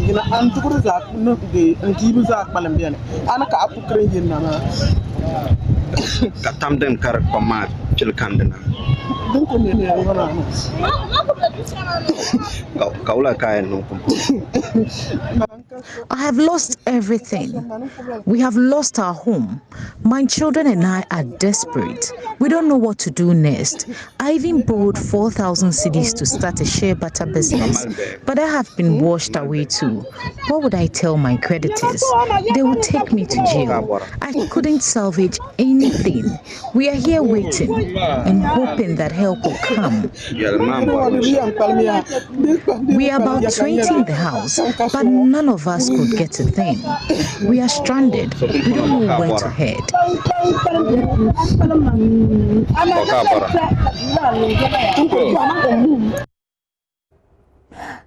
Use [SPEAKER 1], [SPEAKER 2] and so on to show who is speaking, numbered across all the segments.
[SPEAKER 1] ina an tukur za no de an kibu za balam biane ana ka apu krenjin na ma
[SPEAKER 2] ka tamden kar koma cil kandina
[SPEAKER 1] dunko ne ne ngana
[SPEAKER 2] kaula kayan no kumpu.
[SPEAKER 3] I have lost everything. We have lost our home. My children and I are desperate. We don't know what to do next. I even borrowed 4,000 cedis to start a shea butter business, but I have been washed away too. What would I tell my creditors? They would take me to jail. I couldn't salvage anything. We are here waiting and hoping that help will come. We are about 20 in the house, but none of us could get a thing. We are stranded. We don't know where to head.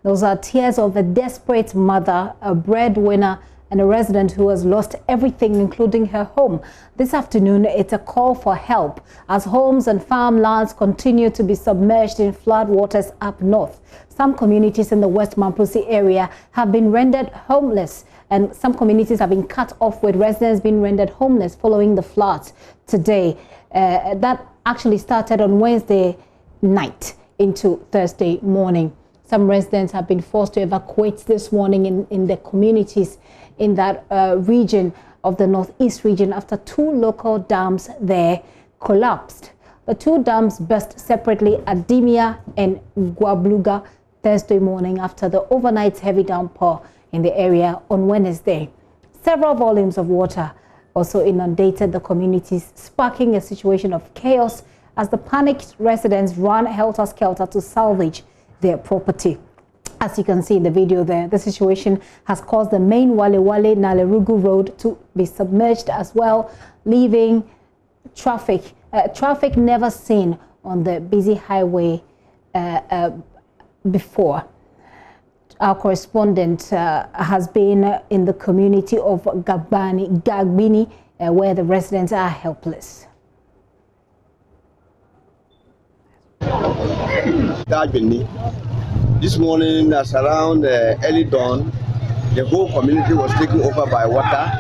[SPEAKER 4] Those are tears of a desperate mother, a breadwinner, and a resident who has lost everything, including her home. This afternoon, it's a call for help as homes and farmlands continue to be submerged in flood waters up north. Some communities in the West Mamprusi area have been rendered homeless, and some communities have been cut off, with residents being rendered homeless following the floods today. That actually started on Wednesday night into Thursday morning. Some residents have been forced to evacuate this morning in the communities in that region of the northeast region after two local dams there collapsed. The two dams burst separately at Dimia and Guabluga Thursday morning after the overnight heavy downpour in the area on Wednesday. Several volumes of water also inundated the communities, sparking a situation of chaos as the panicked residents ran helter-skelter to salvage their property. As you can see in the video there, the situation has caused the main Wale Wale Nalerugu road to be submerged as well, leaving traffic never seen on the busy highway before. Our correspondent has been in the community of Gagbini, where the residents are helpless.
[SPEAKER 5] Gagbini. This morning, as around early dawn, the whole community was taken over by water,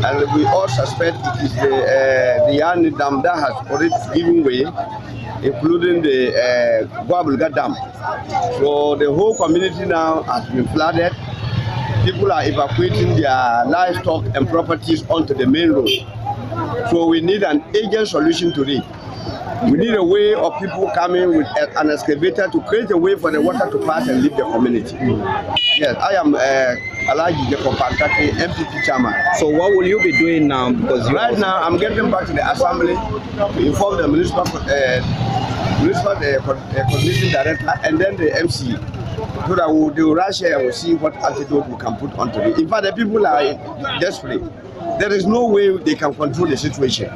[SPEAKER 5] and we all suspect it is the Yani Dam that has already given way, including the Guabulga Dam. So the whole community now has been flooded. People are evacuating their livestock and properties onto the main road. So we need an urgent solution to it. We need a way of people coming with an excavator to create a way for the water to pass and leave the community. Yes, I am Alaji Jacob Pantake, MPP chairman.
[SPEAKER 2] So what will you be doing now? Because
[SPEAKER 5] right now I'm getting back to the assembly to inform the municipal coordination director and then the MC, so that they will rush here and we'll see what antidote we can put onto it. In fact, the people are desperate. There is no way they can control the situation.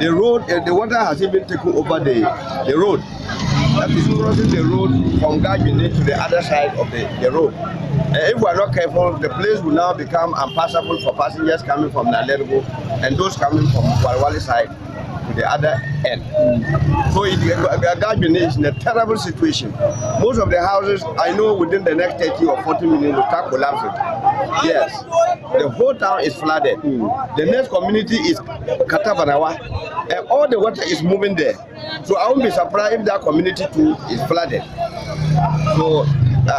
[SPEAKER 5] The road, the water has even taken over the road. That is crossing the road from Gagbini to the other side of the road. If we are not careful, the place will now become impassable for passengers coming from Nalergo and those coming from Walwali side to the other end. So Gagbini is in a terrible situation. Most of the houses, I know within the next 30 or 40 minutes will start collapsing. Yes, the whole town is flooded. The next community is Katabanawa, and all the water is moving there. So I won't be surprised if that community too is flooded. So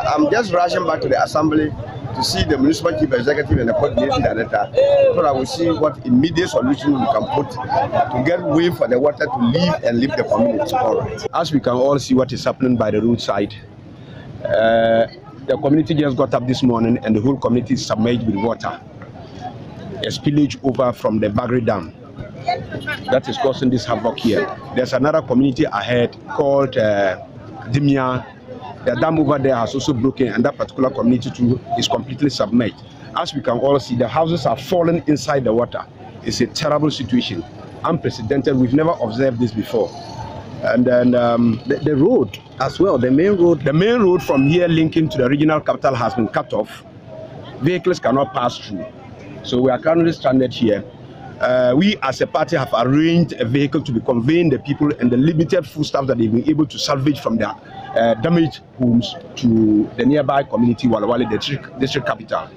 [SPEAKER 5] I'm just rushing back to the assembly to see the municipal chief executive and the coordinating director, so that we see what immediate solution we can put to get way for the water to leave and leave the community. All right. As we can all see what is happening by the roadside, the community just got up this morning and the whole community is submerged with water. A spillage over from the Bagri Dam that is causing this havoc here. There's another community ahead called Dimia. The dam over there has also broken, and that particular community too is completely submerged. As we can all see, the houses are falling inside the water. It's a terrible situation, unprecedented. We've never observed this before. And then the road as well, the main road from here linking to the regional capital has been cut off. Vehicles cannot pass through. So we are currently stranded here. we as a party have arranged a vehicle to be conveying the people and the limited foodstuff that they've been able to salvage from their damaged homes to the nearby community, Walawale, the district capital.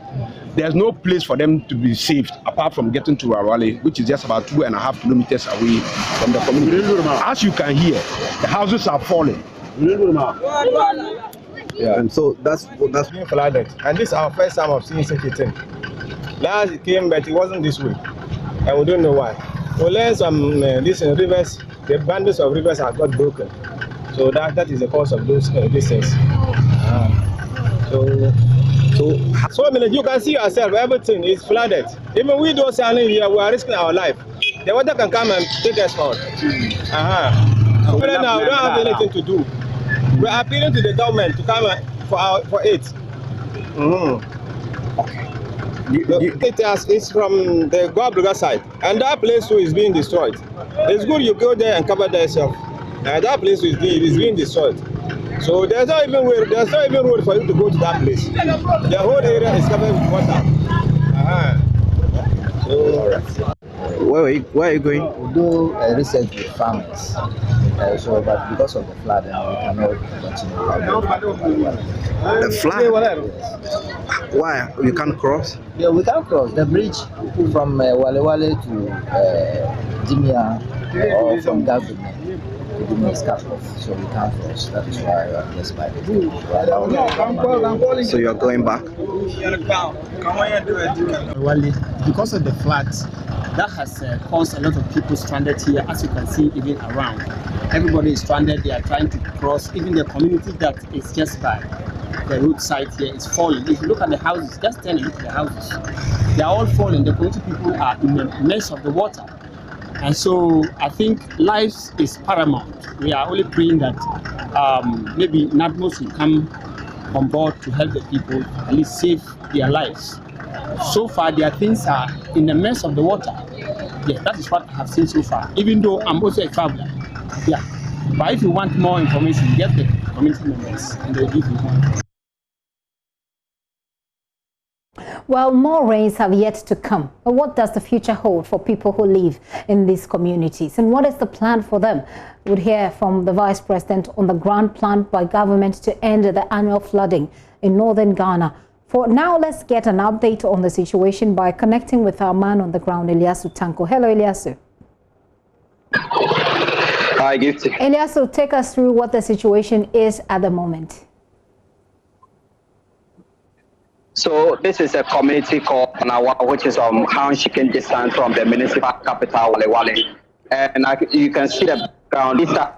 [SPEAKER 5] There's no place for them to be saved apart from getting to Walawale, which is just about 2.5 kilometers away from the community. As you can hear, the houses are falling.
[SPEAKER 6] Yeah, and so that's being flooded. And this is our first time of seeing such a thing. Last it came, but it wasn't this way, and we don't know why. We learned some these rivers, the bundles of rivers have got broken, so that is the cause of those these things. So I mean, you can see yourself, everything is flooded. Even we those standing here, we are risking our life. The water can come and take us out. So now we don't have anything to do. We are appealing to the government to come for aid. It's from the Guabruga side, and that place too is being destroyed. It's good you go there and cover yourself. That place is being destroyed. So there's not even road for you to go to that place. The whole area is covered with water.
[SPEAKER 2] Where are you going?
[SPEAKER 7] We do research with farmers. But because of the flood, we cannot continue.
[SPEAKER 2] The flood? Why? You can't cross?
[SPEAKER 7] Yeah, we can cross the bridge from Walewale to Jimia or from Gagune. Is cut off, so we can't cross. That is why we are just by the
[SPEAKER 2] So you are going back?
[SPEAKER 8] Because of the floods, that has caused a lot of people stranded here, as you can see even around. Everybody is stranded, they are trying to cross. Even the community that is just by the roadside here is falling. If you look at the houses, just tell you, look at the houses. They are all falling. The community people are in the mess of the water. And so I think life is paramount. We are only praying that maybe NADMOS will come on board to help the people, at least save their lives. So far, their things are in the mess of the water. Yes, that is what I have seen so far, even though I'm also a traveler. Yeah. But if you want more information, get the community members and they'll give you more.
[SPEAKER 4] Well, more rains have yet to come. But what does the future hold for people who live in these communities? And what is the plan for them? We'll hear from the Vice President on the grand plan by government to end the annual flooding in northern Ghana. For now, let's get an update on the situation by connecting with our man on the ground, Eliasu Tanko. Hello, Eliasu.
[SPEAKER 9] Hi, Gifty.
[SPEAKER 4] Eliasu, take us through what the situation is at the moment.
[SPEAKER 9] So this is a community called Panawa, which is hand-shaking distance from the municipal capital, Walewale. And you can see the background. These are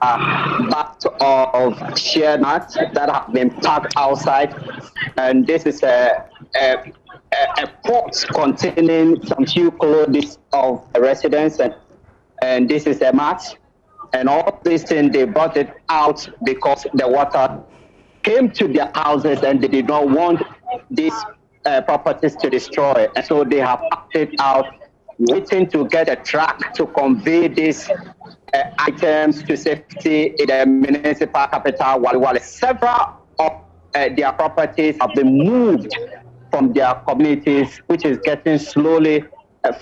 [SPEAKER 9] bags of share nuts that have been packed outside. And this is a pot containing some few clothes of the residents. And this is a mat. And all these things, they brought it out because the water came to their houses and they did not want these properties to destroy. And so they have acted out, waiting to get a truck to convey these items to safety in the municipal capital, Walewale. Several of their properties have been moved from their communities, which is getting slowly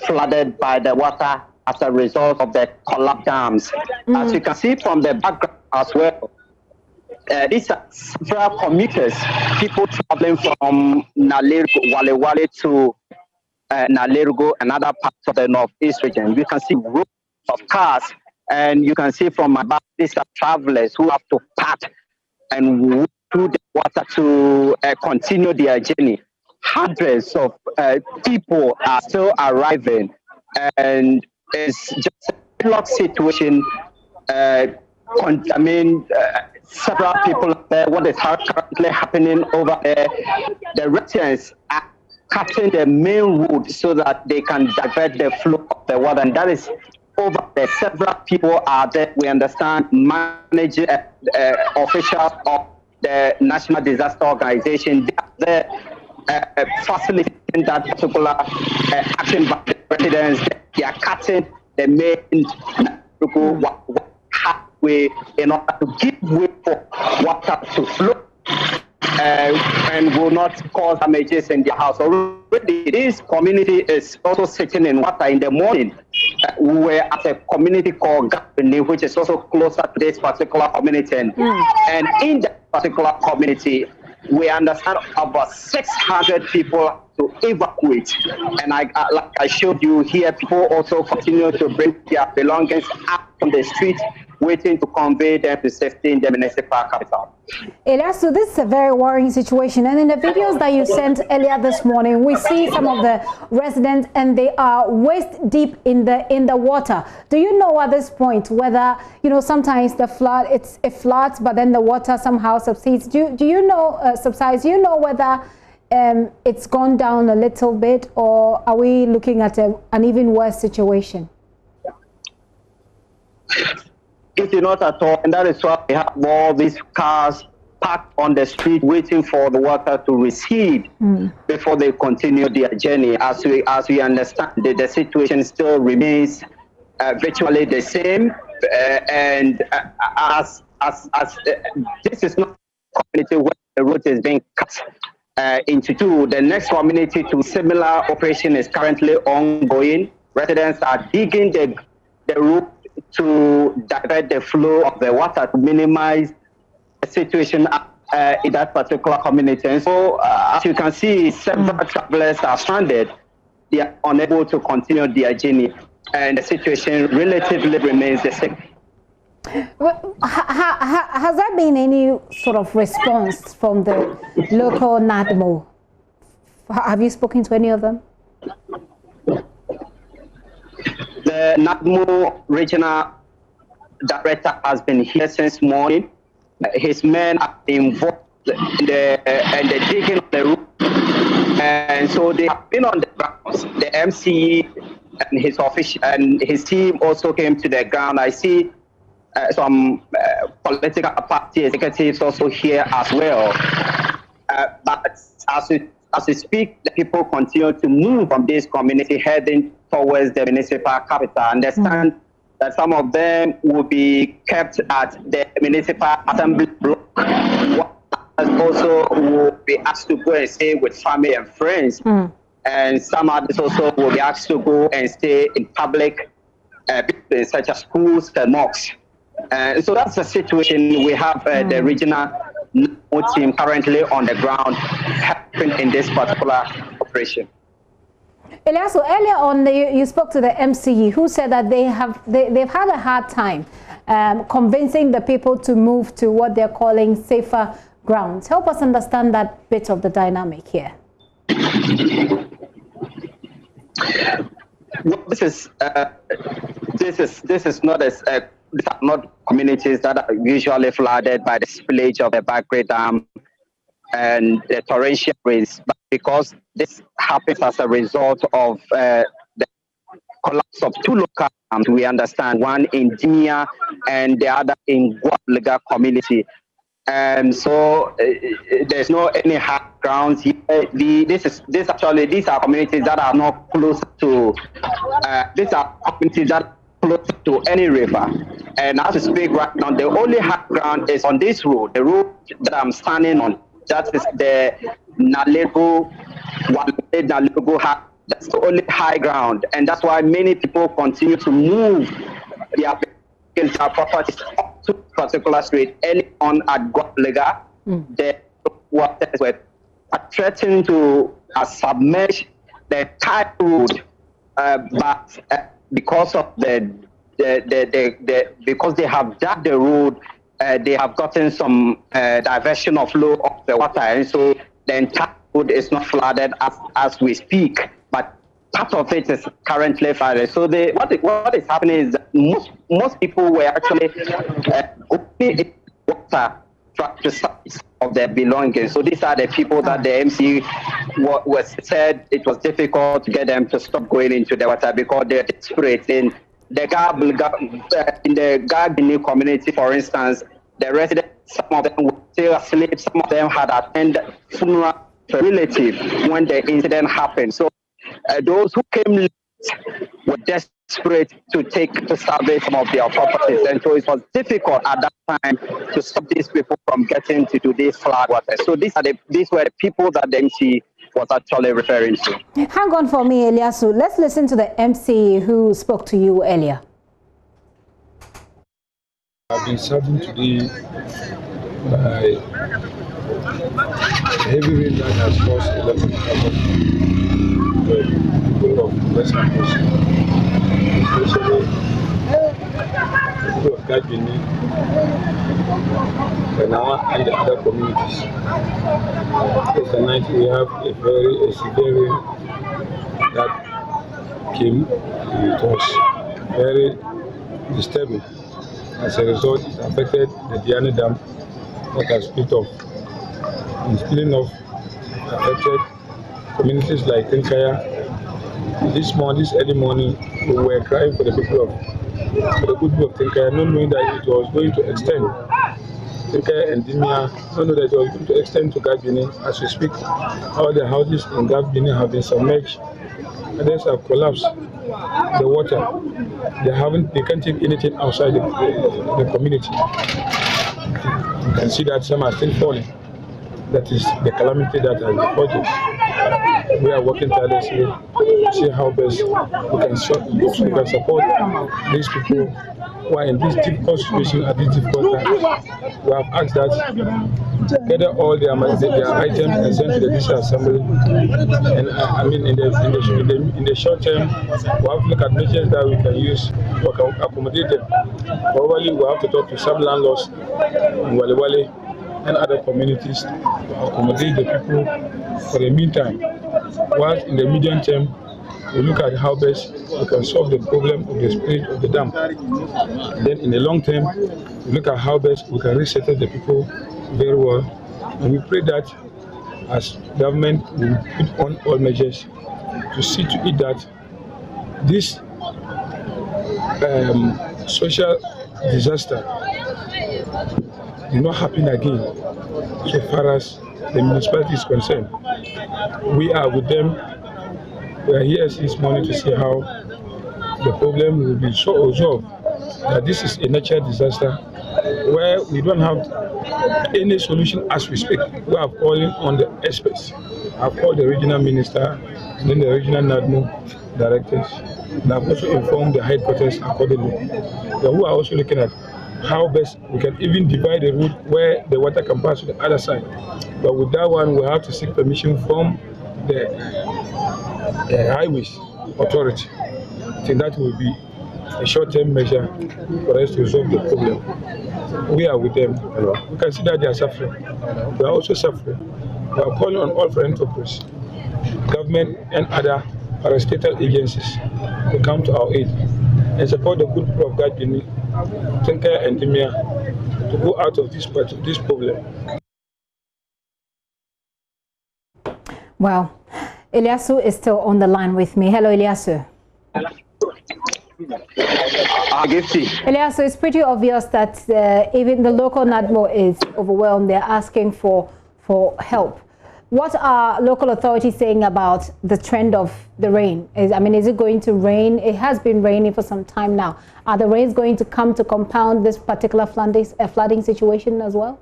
[SPEAKER 9] flooded by the water as a result of the collapsed dams. As you can see from the background as well, these are several commuters, people traveling from Walewale to Nalerugo and other parts of the northeast region. You can see rows of cars, and you can see from my back, these are travelers who have to pack and walk through the water to continue their journey. Hundreds of people are still arriving, and it's just a block situation. Several people there, what is currently happening over there, the residents are cutting the main road so that they can divert the flow of the water, and that is over there. Several people are there, we understand, managing officials of the National Disaster Organization. They are there facilitating that particular action by the residents. They are cutting the main way in order to give way for water to flow and will not cause damages in their house. Already already this community is also sitting in water in the morning. We were at a community called Gapini, which is also closer to this particular community. And in that particular community, we understand about 600 people to evacuate. And like I showed you here, people also continue to bring their belongings up from the street, waiting to convey them to safety in the municipal capital.
[SPEAKER 4] Elias, so this is a very worrying situation. And in the videos that you sent earlier this morning, we see some of the residents and they are waist deep in the water. Do you know at this point whether, you know, sometimes it floods, but then the water somehow subsides? Do you know, subsides? Do you know whether it's gone down a little bit, or are we looking at an even worse situation?
[SPEAKER 9] It is not at all, and that is why we have all these cars parked on the street waiting for the water to recede before they continue their journey. As we understand, the situation still remains virtually the same, and as this is not a community where the route is being cut into two. The next community to similar operation is currently ongoing. Residents are digging the route to divert the flow of the water to minimize the situation in that particular community. And so, as you can see, several travelers are stranded. They are unable to continue their journey, and the situation relatively remains the same.
[SPEAKER 4] Well, has there been any sort of response from the local NADMO? Have you spoken to any of them?
[SPEAKER 9] The NADMO regional director has been here since morning. His men are involved in the digging of the route, and so they have been on the ground. The MCE and his official and his team also came to the ground. I see some political party executives also here as well. But as we speak, the people continue to move from this community heading towards the municipal capital. I understand that some of them will be kept at the municipal assembly block. Also will be asked to go and stay with family and friends. And some others also will be asked to go and stay in public buildings such as schools and mosques. So that's the situation. We have the regional team currently on the ground helping in this particular operation.
[SPEAKER 4] Elias, so earlier on you spoke to the MCE, who said that they've had a hard time convincing the people to move to what they're calling safer grounds. Help us understand that bit of the dynamic here.
[SPEAKER 9] Well, this is not as these are not communities that are usually flooded by the spillage of the Bagre Dam and the torrential rains, but because this happens as a result of the collapse of two local dams, we understand, one in Dimia and the other in Guaplega community. And so there's no any hard grounds here. These are communities that are not close to. These are communities that are close to any river. And as we speak right now, the only hard ground is on this road, the road that I'm standing on. That is the Nalego high. That's the only high ground, and that's why many people continue to move their properties up to a particular street. Early on at Guaplega, the waters were threatening to submerge the entire road, but because of because they have dug the road, they have gotten some diversion of flow of the water, and so the entire road is not flooded as we speak, but part of it is currently flooded. So what is happening is that most people were actually going in water to size of their belongings. So these are the people that the MC said it was difficult to get them to stop going into the water because they're desperate. In the Gagini community, for instance, the residents, some of them were still asleep, some of them had attended funeral for a relative when the incident happened. So those who came late were desperate to salvage some of their properties, and so it was difficult at that time to stop these people from getting to do this flood water. So these were the people that the MC was actually referring to.
[SPEAKER 4] Hang on for me, Eliasu. Let's listen to the MC who spoke to you earlier.
[SPEAKER 10] I've been saddened today by heavy rain that has caused a lot of havoc for people of Western Coast, especially people of Gajini, Benawa, and the other communities. Yesterday night we have a severe rain that came with us, very disturbing. As a result, it affected the Diani Dam that has split off. And splitting off affected communities like Tinkaya. This early morning, we were crying for the good people of Tinkaya, not knowing that it was going to extend. Tinkaya and Dimia, not knowing that it was going to extend to Gabini. As we speak, all the houses in Gabini have been submerged. Others have collapsed. The water, they can't take anything outside the community. You can see that some are still falling. That is the calamity that has befallen. We are working tirelessly to see how best we can support these people who are in this difficult situation at this difficult time. We have asked that gather all their items and send to the district assembly. And I mean, in the short term, we have to look at measures that we can use to accommodate them. Probably we have to talk to some landlords in Wale and other communities to accommodate the people for the meantime. Whilst in the medium term, we look at how best we can solve the problem of the spillage of the dam. Then in the long term, we look at how best we can resettle the people very well. And we pray that as government will put on all measures to see to it that this social disaster did not happen again so far as the municipality is concerned. We are with them. We are here this morning to see how the problem will be so resolved. That this is a natural disaster where we don't have any solution as we speak. We are calling on the experts. I've called the regional minister, and then the regional NADMO directors, and I've also informed the headquarters accordingly. Who are also looking at how best we can even divide the route where the water can pass to the other side. But with that one, we have to seek permission from the highways authority. I think that will be a short-term measure for us to resolve the problem. We are with them. We can see that they are suffering. We are also suffering. We are calling on all philanthropists, government and other parastatal agencies to come to our aid and support the good people of Gajini, Tinkaya and Dimia to go out of this problem.
[SPEAKER 4] Well, Eliasu is still on the line with me. Hello, Eliasu. Eliasu, it's pretty obvious that even the local NADMO is overwhelmed. They're asking for help. What are local authorities saying about the trend of the rain? Is it going to rain? It has been raining for some time now. Are the rains going to come to compound this particular flooding situation as well?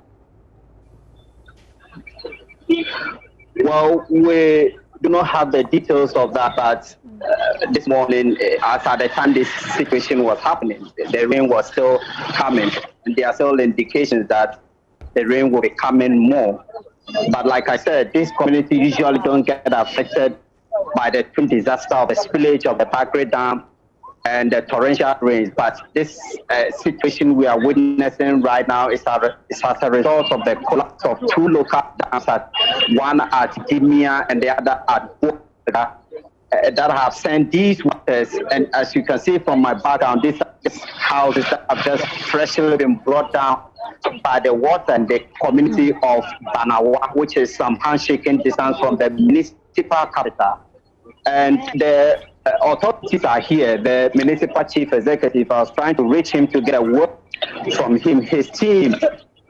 [SPEAKER 9] Well, we do not have the details of that, but this morning, as at the time this situation was happening, the rain was still coming, and there are still indications that the rain will be coming more. But like I said, this community usually don't get affected by the twin disaster of the spillage of the Bakri Dam and the torrential rains. But this situation we are witnessing right now is as a result of the collapse of two local dams, one at Dimia and the other at Boga, that have sent these waters. And as you can see from my background, these houses that have just freshly been brought down by the water and the community of Banawa, which is some handshaking distance from the municipal capital. And the authorities are here. The municipal chief executive, I was trying to reach him to get a word from him, his team,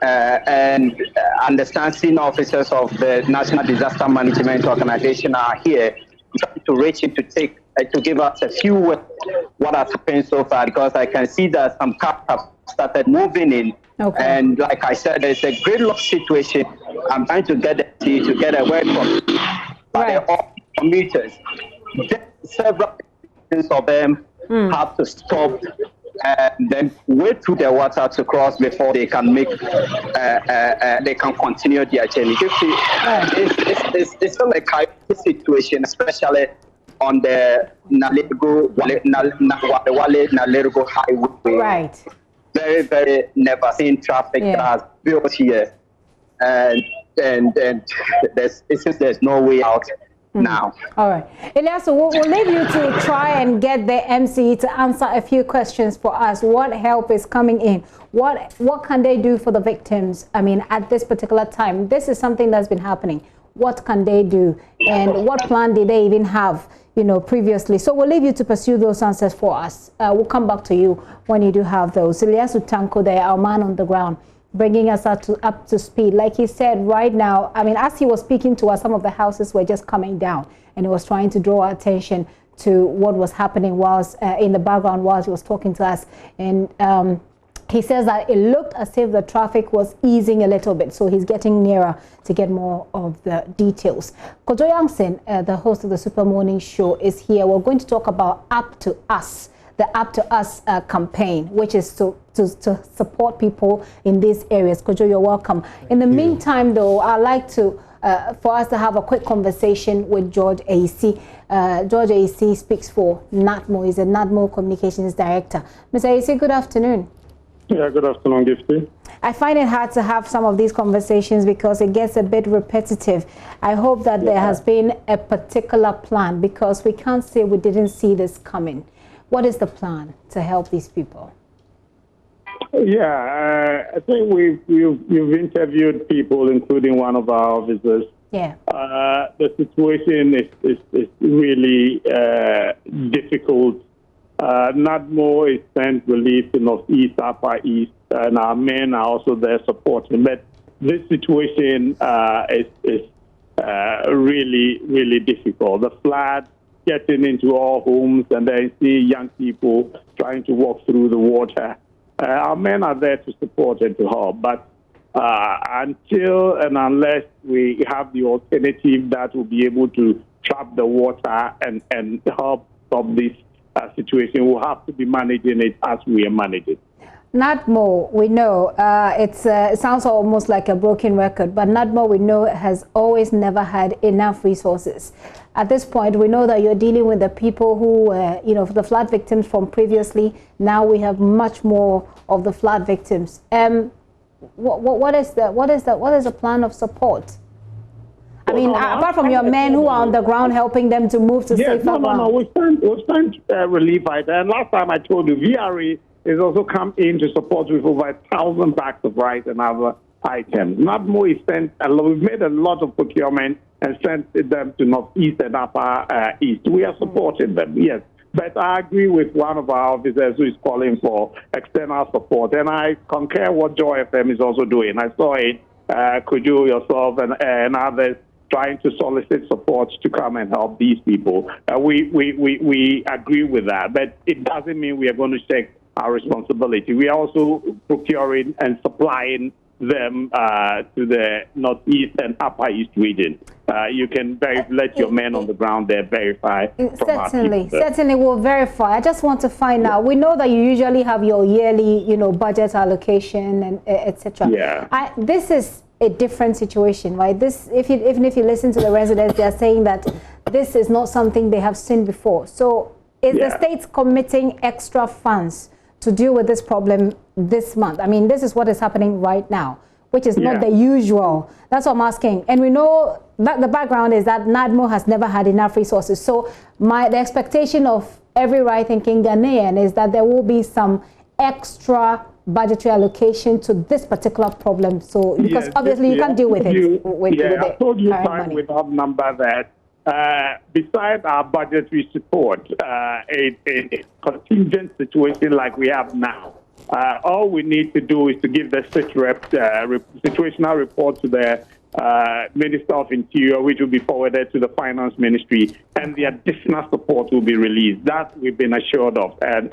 [SPEAKER 9] and understand senior officers of the National Disaster Management Organization are here, trying to reach him to give us a few words what has happened so far, because I can see that some cars have started moving in. Okay. And like I said, there's a gridlock situation. I'm trying to get a word from but they're all commuters. Several of them have to stop and then wait through the water to cross before they can make they can continue their journey. It's still a chaotic situation, especially on the Nalergo highway.
[SPEAKER 4] Right.
[SPEAKER 9] Very, very never seen traffic that's built here, and there's no way out now.
[SPEAKER 4] All right, Elias, we'll leave you to try and get the MC to answer a few questions for us. What help is coming in? What can they do for the victims? I mean, at this particular time, this is something that's been happening. What can they do, and what plan did they even have, previously? So we'll leave you to pursue those answers for us. We'll come back to you when you do have those. Elias Utanko there, our man on the ground, bringing us up to speed. Like he said, right now, I mean, as he was speaking to us, some of the houses were just coming down, and he was trying to draw our attention to what was happening whilst in the background whilst he was talking to us. And he says that it looked as if the traffic was easing a little bit, so he's getting nearer to get more of the details. Kojo Yangson, the host of the Super Morning Show, is here. We're going to talk about Up to Us, the Up to Us campaign, which is to support people in these areas. Kojo, you're welcome. In the meantime, though, I'd like to for us to have a quick conversation with George AC. George AC speaks for NADMO. He's a NADMO Communications Director. Mr. AC, good afternoon.
[SPEAKER 10] Yeah, good afternoon, Gifty.
[SPEAKER 4] I find it hard to have some of these conversations because it gets a bit repetitive. I hope that there has been a particular plan, because we can't say we didn't see this coming. What is the plan to help these people?
[SPEAKER 10] Yeah, I think you've interviewed people, including one of our officers.
[SPEAKER 4] Yeah.
[SPEAKER 10] The situation is really difficult. NADMO is sent relief to Northeast, Upper East, and our men are also there supporting. But this situation is really, really difficult. The flood getting into all homes, and then see young people trying to walk through the water. Our men are there to support and to help, but until and unless we have the alternative that will be able to trap the water and help stop this situation, we'll have to be managing it as we are managing.
[SPEAKER 4] NADMO, we know, it sounds almost like a broken record, but NADMO, we know, has always never had enough resources. At this point, we know that you're dealing with the people who, the flood victims from previously. Now we have much more of the flood victims. What is the plan of support? I mean, apart from your men who are on the ground helping them to move to safer ground.
[SPEAKER 10] No. We've sent relief items. And last time I told you, VRA has also come in to support with over 1,000 bags of rice and other items. NADMO is sent. We've made a lot of procurement and sent them to Northeast and Upper East. We are supporting them, yes. But I agree with one of our officers who is calling for external support. And I concur what Joy FM is also doing. I saw it, Kuju, yourself, and others trying to solicit support to come and help these people. We agree with that, but it doesn't mean we are going to take our responsibility. We are also procuring and supplying them to the Northeast and Upper East region. You can let your men on the ground there verify.
[SPEAKER 4] Certainly we'll verify. I just want to find out. We know that you usually have your yearly, budget allocation and etc.
[SPEAKER 10] Yeah.
[SPEAKER 4] This is a different situation, right? This, even if you listen to the residents, they are saying that this is not something they have seen before. So, is the state committing extra funds to deal with this problem this month? I mean, this is what is happening right now, which is not the usual. That's what I'm asking. And we know that the background is that NADMO has never had enough resources. So, the expectation of every right-thinking Ghanaian is that there will be some extra budgetary allocation to this particular problem. So, because obviously you can't deal with it.
[SPEAKER 10] I told you time without number that besides our budgetary support, a contingent situation like we have now, all we need to do is to give the situational report to the Minister of Interior, which will be forwarded to the Finance Ministry, and the additional support will be released. That we've been assured of. And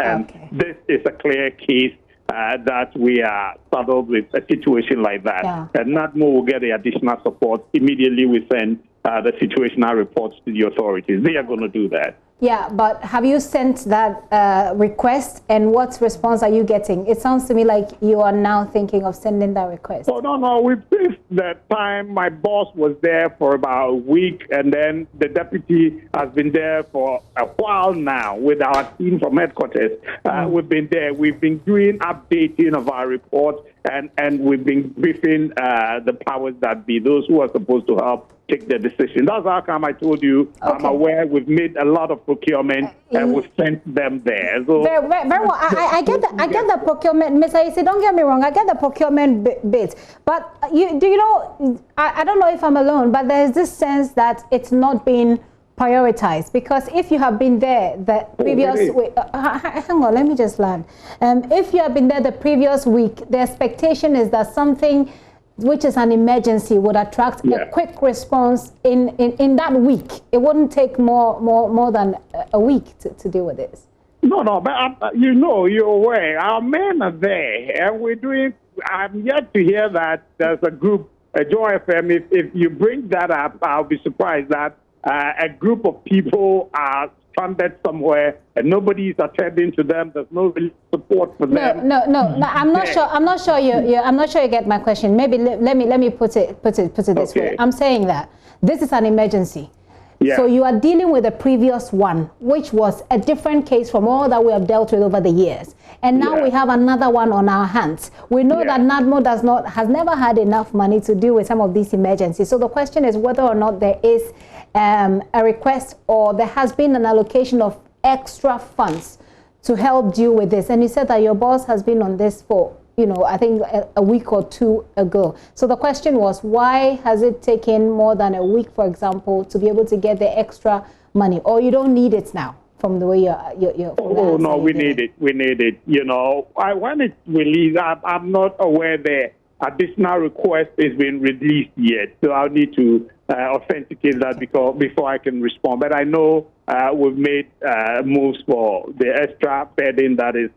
[SPEAKER 10] this is a clear case that we are saddled with a situation like that. And NADMO will get the additional support. Immediately we send
[SPEAKER 11] the situational reports to the authorities. They are going to do that.
[SPEAKER 4] Yeah, but have you sent that request, and what response are you getting? It sounds to me like you are now thinking of sending that request.
[SPEAKER 11] Oh, no. We've fixed that time. My boss was there for about a week, and then the deputy has been there for a while now with our team from headquarters. We've been there. We've been doing updating of our report, and we've been briefing the powers that be, those who are supposed to help take the decision. That's how come I told you. Okay. I'm aware we've made a lot of procurement and we've sent them there. So
[SPEAKER 4] very well. I get the procurement, Ms. Aisi, don't get me wrong. I get the procurement bit, but you know? I don't know if I'm alone, but there's this sense that it's not being prioritized, because if you have been there the previous week, hang on, let me just land. If you have been there the previous week, the expectation is that something which is an emergency would attract a quick response in that week. It wouldn't take more than a week to deal with this.
[SPEAKER 11] No, but you know, you're aware. Our men are there, and we're doing. I'm yet to hear that there's a group, a Joy FM. If you bring that up, I'll be surprised that a group of people are stranded somewhere and nobody is attending to them. There's no real support for them. No.
[SPEAKER 4] I'm not sure. I'm not sure you get my question. Maybe let me put it this way. I'm saying that this is an emergency. Yeah. So you are dealing with the previous one, which was a different case from all that we have dealt with over the years. And now we have another one on our hands. We know that NADMO has never had enough money to deal with some of these emergencies. So the question is whether or not there is a request, or there has been an allocation of extra funds to help deal with this. And you said that your boss has been on this for, I think a week or two ago. So the question was, why has it taken more than a week, for example, to be able to get the extra money? Or you don't need it now, from the way you're
[SPEAKER 11] Oh, no, we need it. We need it. When it's released, I'm not aware the additional request is being released yet. So I'll need to authenticate that before I can respond. But I know we've made moves for the extra bedding that is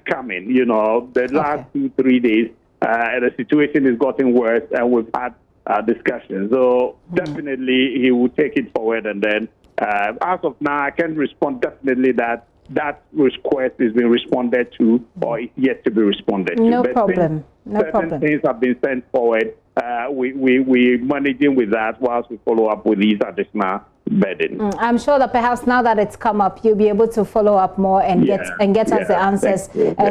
[SPEAKER 11] coming. The last 2-3 days, the situation is getting worse, and we've had discussions. So definitely he will take it forward, and then as of now, I can respond definitely that request is being responded to, or is yet to be responded to.
[SPEAKER 4] No problem.
[SPEAKER 11] Certain things have been sent forward. We're managing with that whilst we follow up with these additional bedding.
[SPEAKER 4] I'm sure that perhaps now that it's come up, you'll be able to follow up more and get us the answers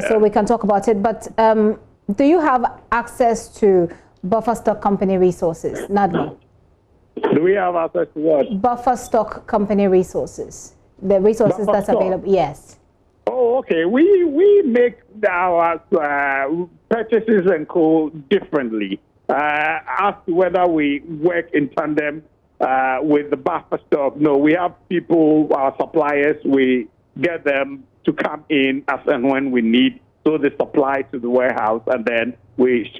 [SPEAKER 4] so we can talk about it. But do you have access to buffer stock company resources, NADMO?
[SPEAKER 11] Do we have access to what?
[SPEAKER 4] Buffer stock company resources. The resources
[SPEAKER 11] buffer
[SPEAKER 4] that's
[SPEAKER 11] stock.
[SPEAKER 4] available. Yes.
[SPEAKER 11] Oh, okay. We make our purchases and co differently. As to whether we work in tandem with the buffer stock, no, we have people, our suppliers, we get them to come in as and when we need, so they supply to the warehouse, and then we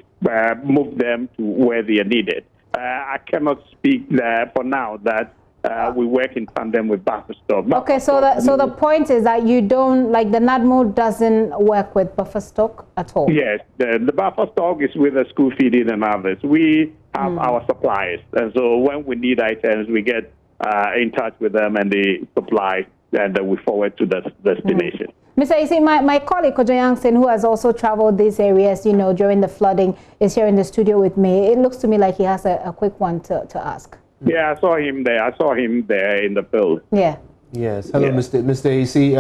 [SPEAKER 11] move them to where they are needed. I cannot speak for now that we work in tandem with buffer stock.
[SPEAKER 4] Okay, so the point is that you don't, like, the NADMO doesn't work with buffer stock at all?
[SPEAKER 11] Yes, the buffer stock is with the school feeding and others. We have our suppliers, and so when we need items, we get in touch with them and they supply, and then we forward to the destination.
[SPEAKER 4] Mr. Aisi, my colleague Kojo Yankson, who has also traveled these areas, during the flooding, is here in the studio with me. It looks to me like he has a quick one to ask.
[SPEAKER 11] Yeah, I saw him there in the field.
[SPEAKER 4] Yeah.
[SPEAKER 12] Yes. Hello, Mr. Aisi.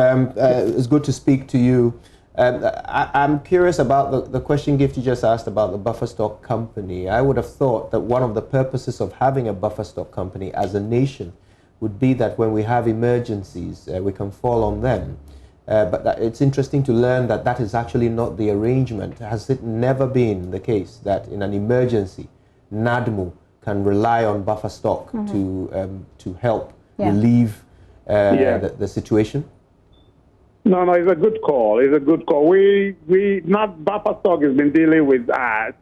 [SPEAKER 12] It's good to speak to you. I'm curious about the question Gifty just asked about the buffer stock company. I would have thought that one of the purposes of having a buffer stock company as a nation would be that when we have emergencies, we can fall on them. But it's interesting to learn that that is actually not the arrangement. Has it never been the case that in an emergency, NADMO can rely on buffer stock to help relieve the situation?
[SPEAKER 11] No, it's a good call. It's a good call. Not buffer stock has been dealing with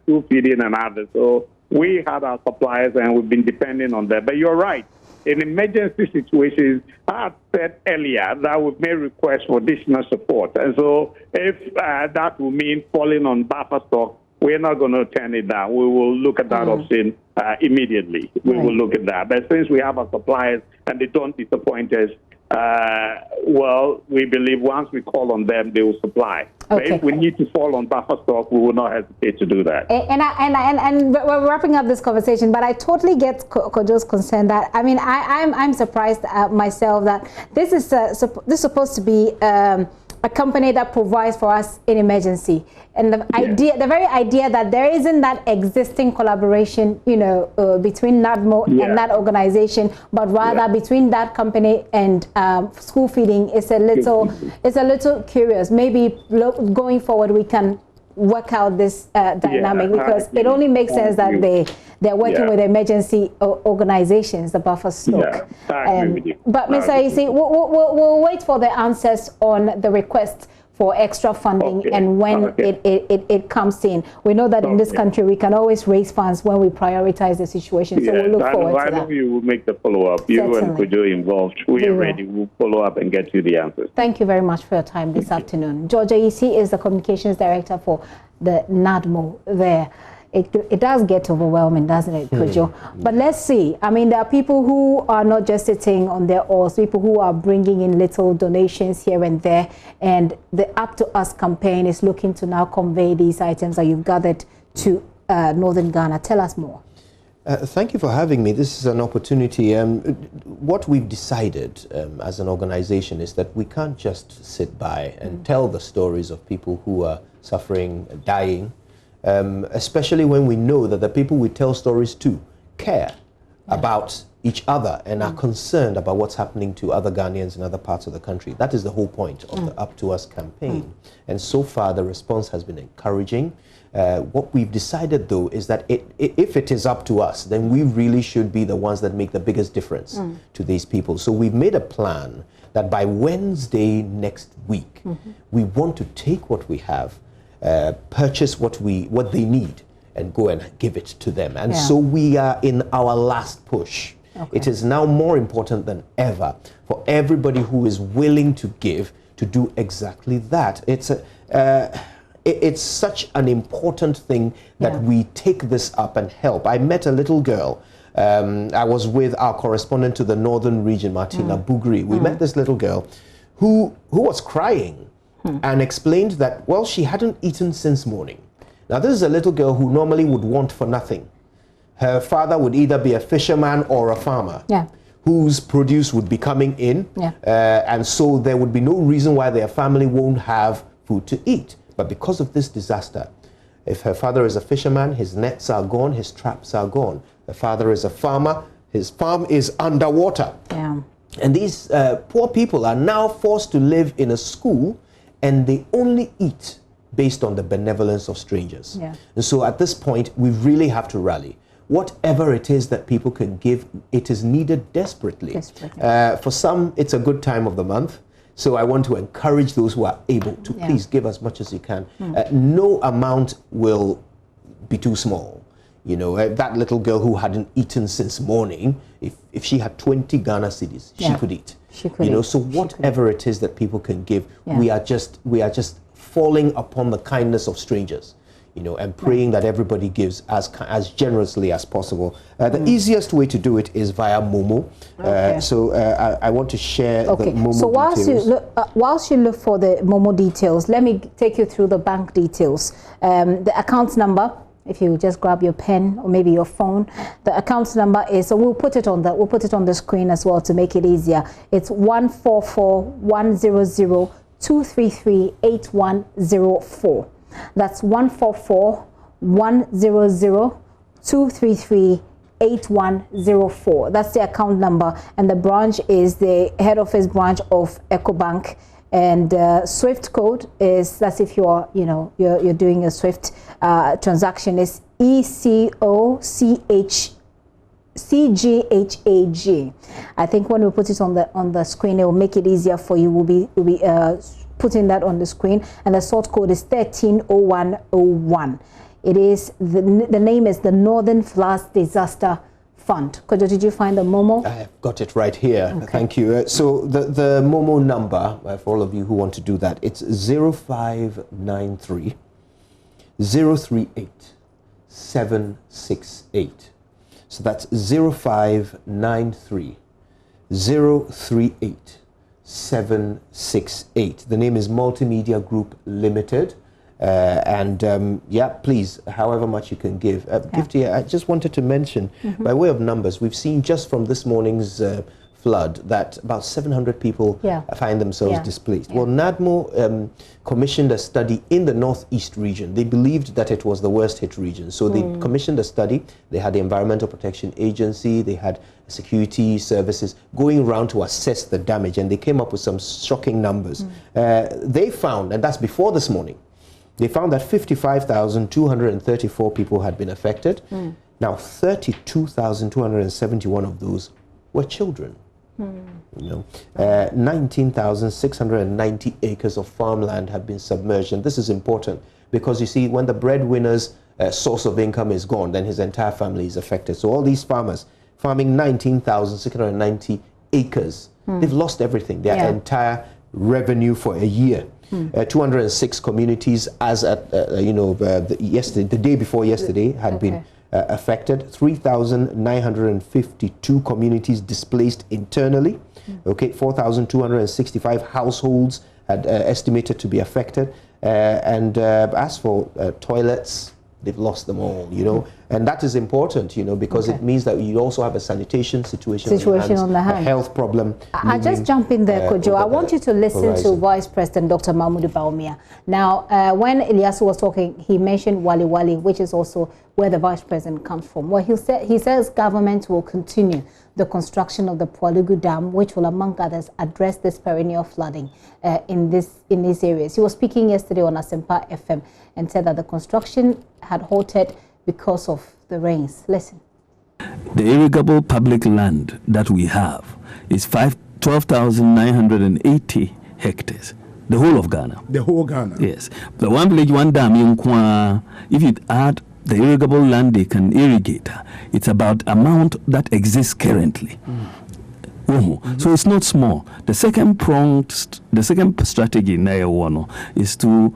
[SPEAKER 11] school feeding and others. So we had our suppliers and we've been depending on them. But you're right. In emergency situations, I said earlier that we've made requests for additional support. And so if that will mean falling on buffer stock, we're not going to turn it down. We will look at that option immediately. We will look at that. But since we have our suppliers and they don't disappoint us, well, we believe once we call on them, they will supply. But if we need to fall on buffer stock, we will not hesitate to do that.
[SPEAKER 4] And we're wrapping up this conversation, but I totally get Kojo's concern that, I mean, I'm surprised myself that this is supposed to be a company that provides for us in emergency, and the very idea that there isn't that existing collaboration, you know, between NADMO and that organization, but rather between that company and school feeding is a little curious. Maybe going forward we can work out this dynamic, because it only makes sense that they're working with emergency organizations, the buffer stock. But Mr. Isi, we'll wait for the answers on the request for extra funding and when it comes in. We know that in this country we can always raise funds when we prioritize the situation. So we'll look forward to that.
[SPEAKER 11] I know you will make the follow-up. You and Kojo involved. We are ready. We'll follow up and get you the answers.
[SPEAKER 4] Thank you very much for your time this afternoon. Georgia Isi is the Communications Director for the NADMO there. It does get overwhelming, doesn't it, Kojo? But let's see. I mean, there are people who are not just sitting on their oars, people who are bringing in little donations here and there. And the Up to Us campaign is looking to now convey these items that you've gathered to Northern Ghana. Tell us more.
[SPEAKER 12] Thank you for having me. This is an opportunity. What we've decided as an organization is that we can't just sit by and tell the stories of people who are suffering, dying, especially when we know that the people we tell stories to care about each other and are concerned about what's happening to other Ghanaians in other parts of the country. That is the whole point of the Up to Us campaign. And so far, the response has been encouraging. What we've decided, though, is that if it is up to us, then we really should be the ones that make the biggest difference to these people. So we've made a plan that by Wednesday next week, we want to take what we have, purchase what they need, and go and give it to them. And so we are in our last push. It is now more important than ever for everybody who is willing to give to do exactly that. It's such an important thing that we take this up and help. I met a little girl. I was with our correspondent to the northern region, Martina Bugri. We met this little girl who was crying and explained that, well, she hadn't eaten since morning. Now, this is a little girl who normally would want for nothing. Her father would either be a fisherman or a farmer whose produce would be coming in. And so there would be no reason why their family won't have food to eat. But because of this disaster, if her father is a fisherman, his nets are gone, his traps are gone. The father is a farmer, his farm is underwater. And these poor people are now forced to live in a school, and they only eat based on the benevolence of strangers. And so at this point, we really have to rally. Whatever it is that people can give, it is needed desperately. For some, it's a good time of the month. So I want to encourage those who are able to please give as much as you can. No amount will be too small. You know, that little girl who hadn't eaten since morning, if she had 20 Ghana cedis, she could eat. You know, so whatever it is that people can give, we are just falling upon the kindness of strangers, you know, and praying that everybody gives as generously as possible. The easiest way to do it is via Momo. So I want to share the Momo details.
[SPEAKER 4] So whilst you look for the Momo details, let me take you through the bank details. The account number, if you just grab your pen or maybe your phone, the account number is, so we'll put it on the screen as well to make it easier. It's 144-100-233-8104. That's 144-100-233-8104. That's the account number, and the branch is the head office branch of EcoBank. And SWIFT code is, that's if you're doing a SWIFT transaction, is ECOCHCGHAG. I think when we put it on the screen, it will make it easier for you. We'll be putting that on the screen, and the sort code is 130101. It is the name is the Northern Floods Disaster Fund. Kojo, did you find the Momo?
[SPEAKER 12] I have got it right here. Thank you. So the Momo number, for all of you who want to do that, it's 0593 038 768. So that's 0593 038 768. The name is Multimedia Group Limited. Yeah, please, however much you can give. Gifty, I just wanted to mention, by way of numbers, we've seen just from this morning's flood that about 700 people find themselves displaced. Well, NADMO commissioned a study in the northeast region. They believed that it was the worst hit region. So they commissioned a study. They had the Environmental Protection Agency, they had security services going around to assess the damage, and they came up with some shocking numbers. They found, and that's before this morning, they found that 55,234 people had been affected. Now, 32,271 of those were children. 19,690 acres of farmland have been submerged. And this is important because, you see, when the breadwinner's source of income is gone, then his entire family is affected. So all these farmers farming 19,690 acres, they've lost everything, their entire revenue for a year. 206 communities, as at the day before yesterday, had been affected. 3,952 communities displaced internally. 4,265 households had estimated to be affected. As for toilets, they've lost them all, and that is important, because it means that you also have a sanitation situation on the hands, a health problem.
[SPEAKER 4] I'll just jump in there, Kojo. I want you to listen to Vice President Dr. Mahmoud Bawumia. Now, when Ilyasu was talking, he mentioned Wali Wali, which is also where the Vice President comes from. Well, he says government will continue the construction of the Pwalugu Dam, which will, among others, address this perennial flooding in these areas. He was speaking yesterday on Asempa FM and said that the construction had halted because of the rains. Listen.
[SPEAKER 13] The irrigable public land that we have is 12,980 hectares. The whole of Ghana.
[SPEAKER 14] The whole Ghana.
[SPEAKER 13] Yes. The one village, one dam in Kwa, if you add the irrigable land they can irrigate, it's about amount that exists currently. So it's not small. The second strategy in Nayawano is to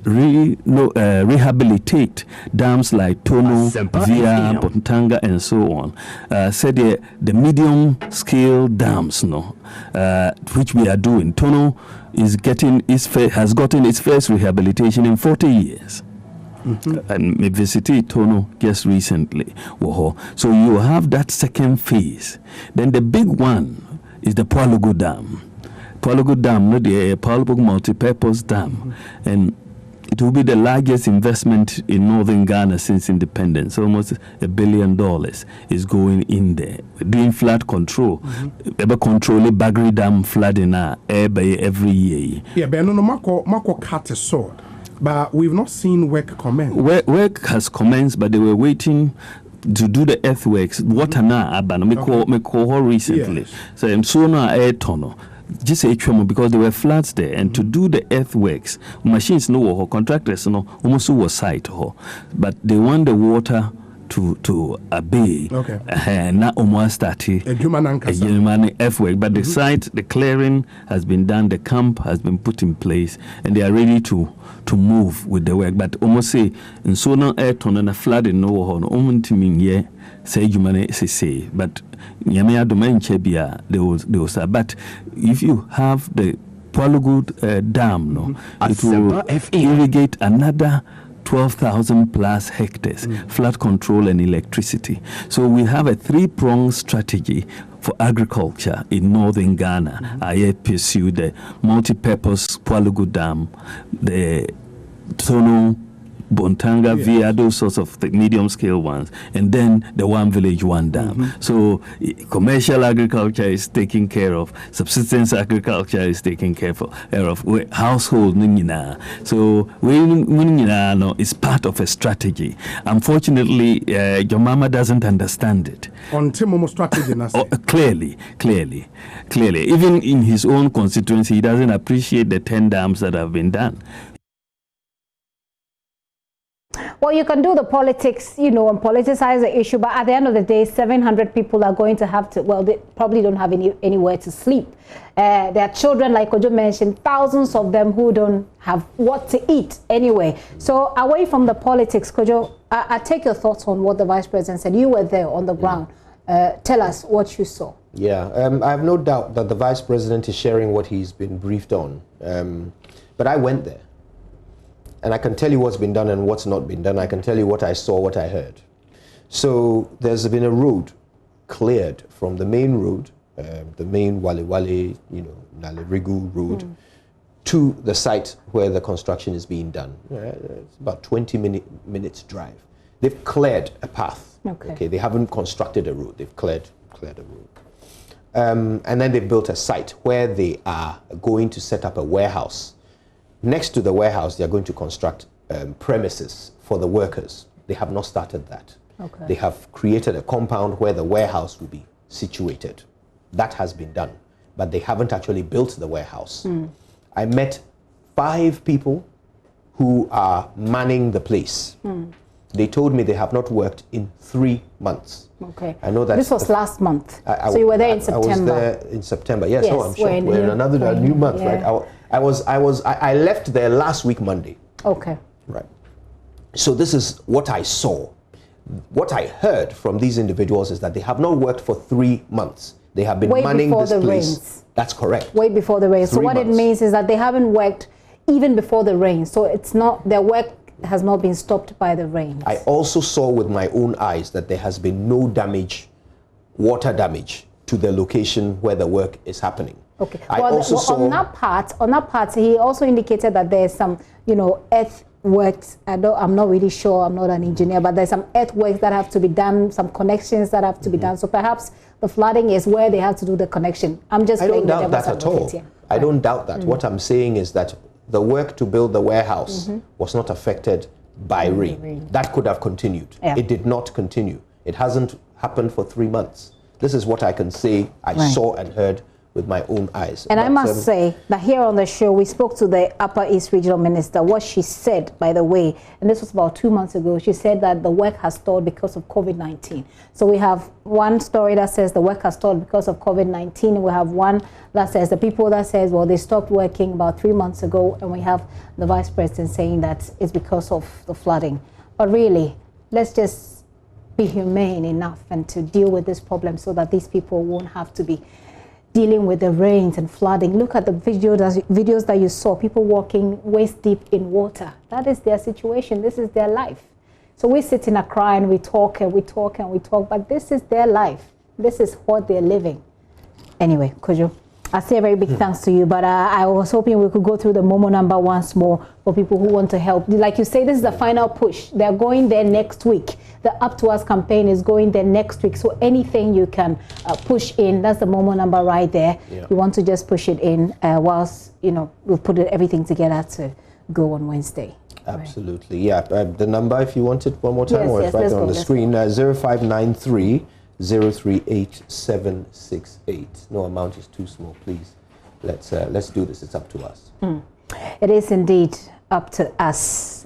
[SPEAKER 13] rehabilitate dams like Tono, Via, Bontanga, and so on. Said the medium scale dams, which we are doing. Tono has gotten its first rehabilitation in 40 years. And we visited Tono just recently. So you have that second phase. Then the big one is the Pwalugu Dam. Pwalugu Dam, the Pwalugu multi-purpose dam, and it will be the largest investment in northern Ghana since independence. Almost $1 billion is going in there. We're doing flood control. Ever control the Bagri Dam flooding every year.
[SPEAKER 14] Yeah, but no, Mako cut a sword. But we've not seen work commence.
[SPEAKER 13] Work has commenced, but they were waiting to do the earthworks. Water na abano me call recently. So I'm so na air tunnel. Just because there were floods there, and to do the earthworks, machines no contractors no almost was site but they want the water to obey. Not almost started a human earthwork, but the site, the clearing has been done, the camp has been put in place, and they are ready to move with the work. But almost say in so now air ton and a flood in no say human say, but Yamea domain chebia they will say. But if you have the Pwalugu Dam, it will irrigate another 12,000 plus hectares, flood control and electricity. So we have a three-pronged strategy for agriculture in northern Ghana. I pursue the multi-purpose Pwalugu Dam, the Tono, Bontanga, Via, those sorts of the medium-scale ones, and then the one village, one dam. So commercial agriculture is taken care of, subsistence agriculture is taken care of, household ningina. So is part of a strategy. Unfortunately, your mama doesn't understand it.
[SPEAKER 14] On Timomo strategy,
[SPEAKER 13] clearly. Even in his own constituency, he doesn't appreciate the 10 dams that have been done.
[SPEAKER 4] Well, you can do the politics, you know, and politicize the issue, but at the end of the day, 700 people are going to have to, well, they probably don't have anywhere to sleep. There are children, like Kojo mentioned, thousands of them who don't have what to eat anyway. So away from the politics, Kojo, I take your thoughts on what the Vice President said. You were there on the ground. Tell us what you saw.
[SPEAKER 12] Yeah, I have no doubt that the Vice President is sharing what he's been briefed on. But I went there. And I can tell you what's been done and what's not been done. I can tell you what I saw, what I heard. So there's been a road cleared from the main road, the main Wale Wale, you know, Nalerigu road, to the site where the construction is being done. It's about 20 minutes drive. They've cleared a path. Okay. They haven't constructed a road. They've cleared a road. And then they've built a site where they are going to set up a warehouse. Next to the warehouse, they are going to construct premises for the workers. They have not started that. Okay. They have created a compound where the warehouse will be situated. That has been done, but they haven't actually built the warehouse. I met 5 people who are manning the place. They told me they have not worked in 3 months. Okay. I know that
[SPEAKER 4] this was last month. So you were there in September. I was there
[SPEAKER 12] in September. Yes. Oh, I'm sure. We're in another new month, right? I left there last week Monday.
[SPEAKER 4] Okay.
[SPEAKER 12] Right. So this is what I saw. What I heard from these individuals is that they have not worked for 3 months. They have been manning this place. Rains. That's correct.
[SPEAKER 4] Way before the rain. So what it means is that they haven't worked even before the rain. So it's not, their work has not been stopped by the rain.
[SPEAKER 12] I also saw with my own eyes that there has been no damage, water damage, to the location where the work is happening.
[SPEAKER 4] Okay. On that part, he also indicated that there's some, you know, earthworks. I'm not really sure. I'm not an engineer, but there's some earthworks that have to be done, some connections that have to be done. So perhaps the flooding is where they have to do the connection. I'm just.
[SPEAKER 12] I don't doubt that at all. I don't doubt that. What I'm saying is that the work to build the warehouse was not affected by rain. That could have continued. Yeah. It did not continue. It hasn't happened for 3 months. This is what I can say I saw and heard with my own eyes.
[SPEAKER 4] And I must say that here on the show, we spoke to the Upper East Regional Minister. What she said, by the way, and this was about 2 months ago, she said that the work has stalled because of COVID-19. So we have one story that says the work has stalled because of COVID-19. We have one that says the people that says, well, they stopped working about 3 months ago. And we have the Vice President saying that it's because of the flooding. But really, let's just be humane enough and to deal with this problem so that these people won't have to be dealing with the rains and flooding. Look at the videos that you saw, people walking waist deep in water. That is their situation. This is their life. So we sit in Accra and we talk and we talk and we talk, but this is their life. This is what they're living. Anyway, Kojo, I say a very big thanks to you, but I was hoping we could go through the Momo number once more for people who want to help. Like you say, this is the final push. They're going there next week. The Up to Us campaign is going there next week. So anything you can push in, that's the Momo number right there. Yeah. You want to just push it in whilst, you know, we'll put everything together to go on Wednesday.
[SPEAKER 12] Absolutely, right. Yeah. The number, if you want it one more time, or it's right there on the screen, 0593 038 No amount is too small, please. Let's do this. It's up to us.
[SPEAKER 4] It is indeed up to us.